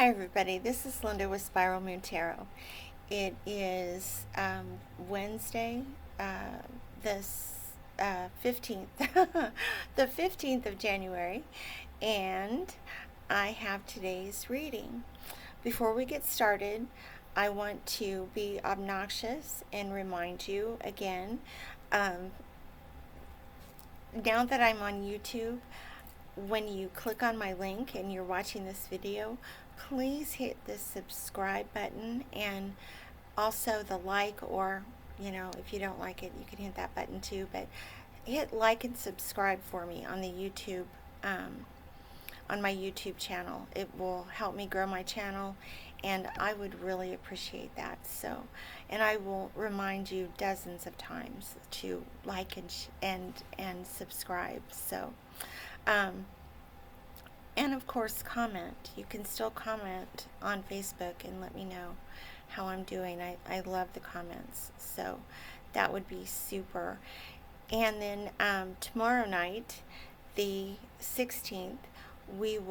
Hi everybody, this is Linda with Spiral Moon Tarot. It is Wednesday, this 15th, the 15th of January, and I have today's reading. Before we get started, I want to be obnoxious and remind you again, um, now that I'm on YouTube, when you click on my link and you're watching this video, please hit the subscribe button and also the like, or if you don't like it, you can hit that button too, but hit like and subscribe for me on the YouTube, on my YouTube channel. It will help me grow my channel, and I would really appreciate that. So, and I will remind you dozens of times to like and subscribe. So, and of course, comment. You can still comment on Facebook and let me know how I'm doing. I love the comments, so that would be super. And then tomorrow night, the 16th, we're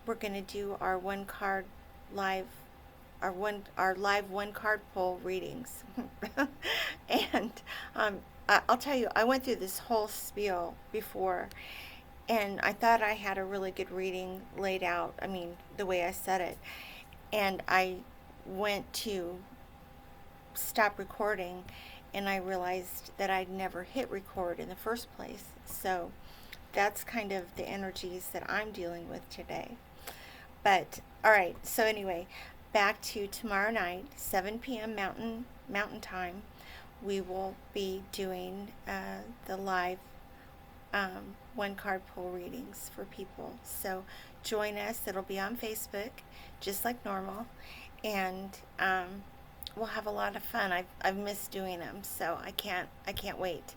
going to do our one card live, our live one card pull readings. And I'll tell you, I went through this whole spiel before, and I thought I had a really good reading laid out. I mean, the way I said it. And I went to stop recording, and I realized that I'd never hit record in the first place. So that's kind of the energies that I'm dealing with today. But all right, so anyway, back to tomorrow night, 7 p.m. Mountain Time. We will be doing the live one card pull readings for people. So join us. It'll be on Facebook, just like normal, and we'll have a lot of fun. I've missed doing them, so I can't wait.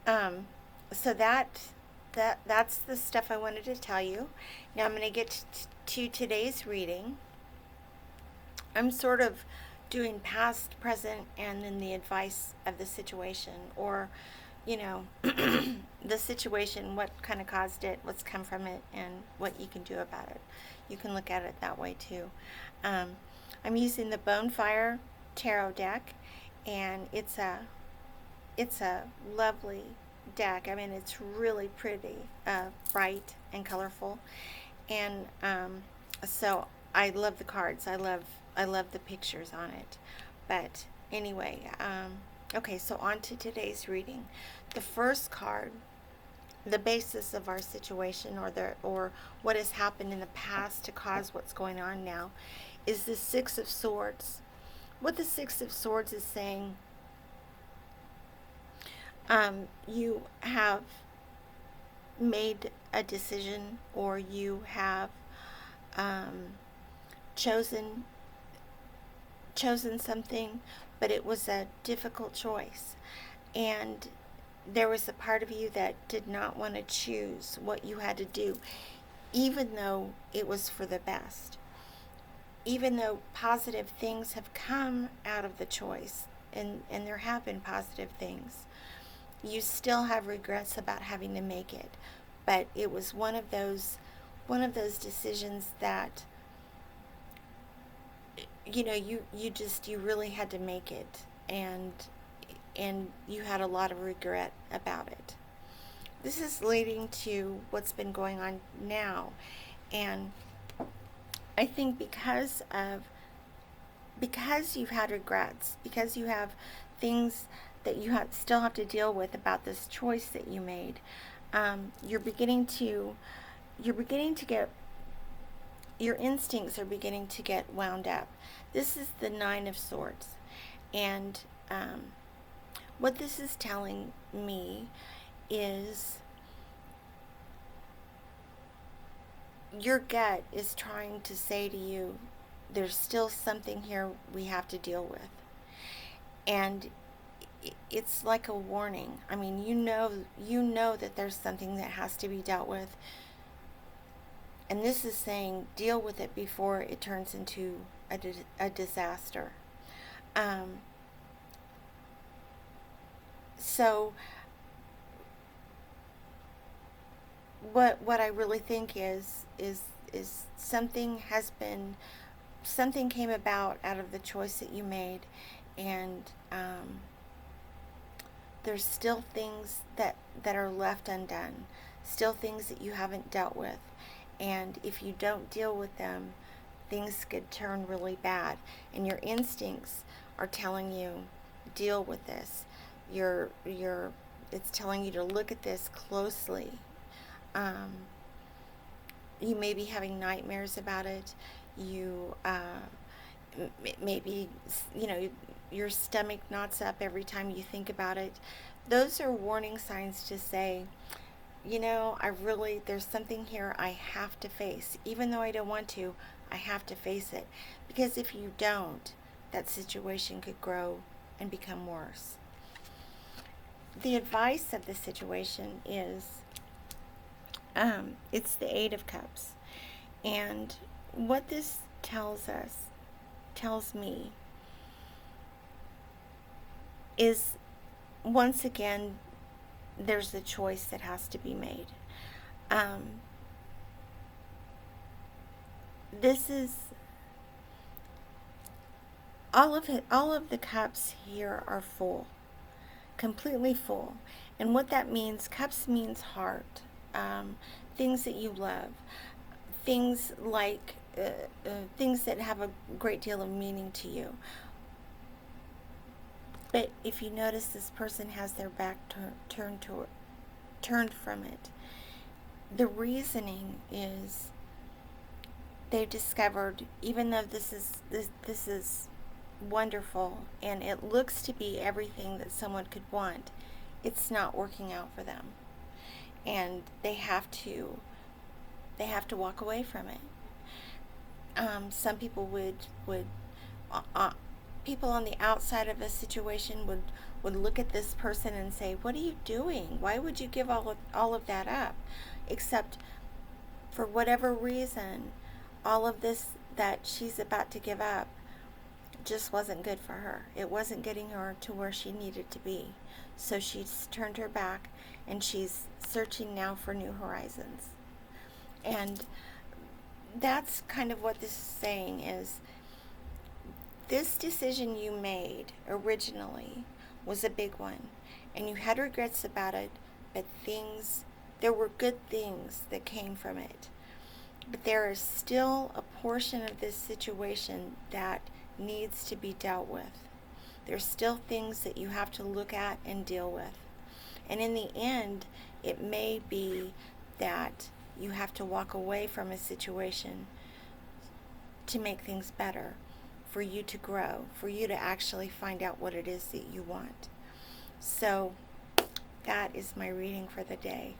So that's the stuff I wanted to tell you. Now I'm going to get to today's reading. I'm sort of doing past, present, and then the advice of the situation, or the situation, what kind of caused it, what's come from it, and what you can do about it. You can look at it that way too. I'm using the Bonefire Tarot deck, and it's a lovely deck. I mean, it's really pretty, bright and colorful, and so I love the cards. I love the pictures on it. But anyway, okay, so on to today's reading. The first card, the basis of our situation, or what has happened in the past to cause what's going on now, is the Six of Swords. What the Six of Swords is saying, you have made a decision, or you have chosen something, but it was a difficult choice, and there was a part of you that did not want to choose what you had to do, even though it was for the best. Even though positive things have come out of the choice, and there have been positive things, you still have regrets about having to make it. But it was one of those decisions that you really had to make it, and you had a lot of regret about it. This is leading to what's been going on now, and I think because you've had regrets, because you have things that you still have to deal with about this choice that you made, you're beginning to get, your instincts are beginning to get wound up. This is the Nine of Swords, and what this is telling me is your gut is trying to say to you, there's still something here we have to deal with. And it's like a warning. I mean, you know that there's something that has to be dealt with. And this is saying, deal with it before it turns into a disaster. So what I really think is is something came about out of the choice that you made, and there's still things that are left undone, still things that you haven't dealt with, and if you don't deal with them, things could turn really bad, and your instincts are telling you, deal with this. It's telling you to look at this closely. You may be having nightmares about it. You maybe, your stomach knots up every time you think about it. Those are warning signs to say, there's something here I have to face. Even though I don't want to, I have to face it. Because if you don't, that situation could grow and become worse. The advice of the situation is, it's the Eight of Cups. And what this tells me, is once again, there's a choice that has to be made. This is all of the cups here are full, completely full. And what that means, cups means heart, things that you love, things like things that have a great deal of meaning to you. But if you notice, this person has their back turned from it. The reasoning is they've discovered, even though this is wonderful and it looks to be everything that someone could want, it's not working out for them, and they have to walk away from it. Some people would people on the outside of a situation would look at this person and say, what are you doing? Why would you give all of that up? Except for whatever reason, all of this that she's about to give up just wasn't good for her. It wasn't getting her to where she needed to be. So she's turned her back, and she's searching now for new horizons. And that's kind of what this is saying, is this decision you made originally was a big one, and you had regrets about it, but there were good things that came from it. But there is still a portion of this situation that needs to be dealt with. There's still things that you have to look at and deal with. And in the end, it may be that you have to walk away from a situation to make things better, for you to grow, for you to actually find out what it is that you want. So that is my reading for the day.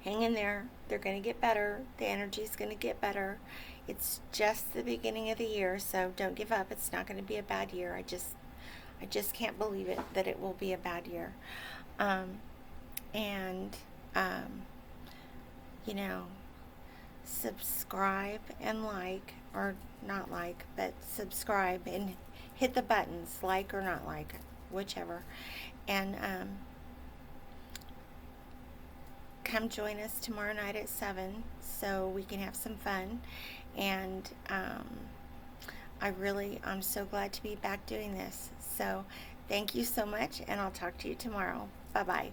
Hang in there. They're going to get better. The energy is going to get better. It's just the beginning of the year, so don't give up. It's not going to be a bad year. I just can't believe it that it will be a bad year. Subscribe and like, or not like, but subscribe and hit the buttons, like or not like, whichever. And come join us tomorrow night at 7 so we can have some fun. And I'm so glad to be back doing this. So thank you so much, and I'll talk to you tomorrow. Bye-bye.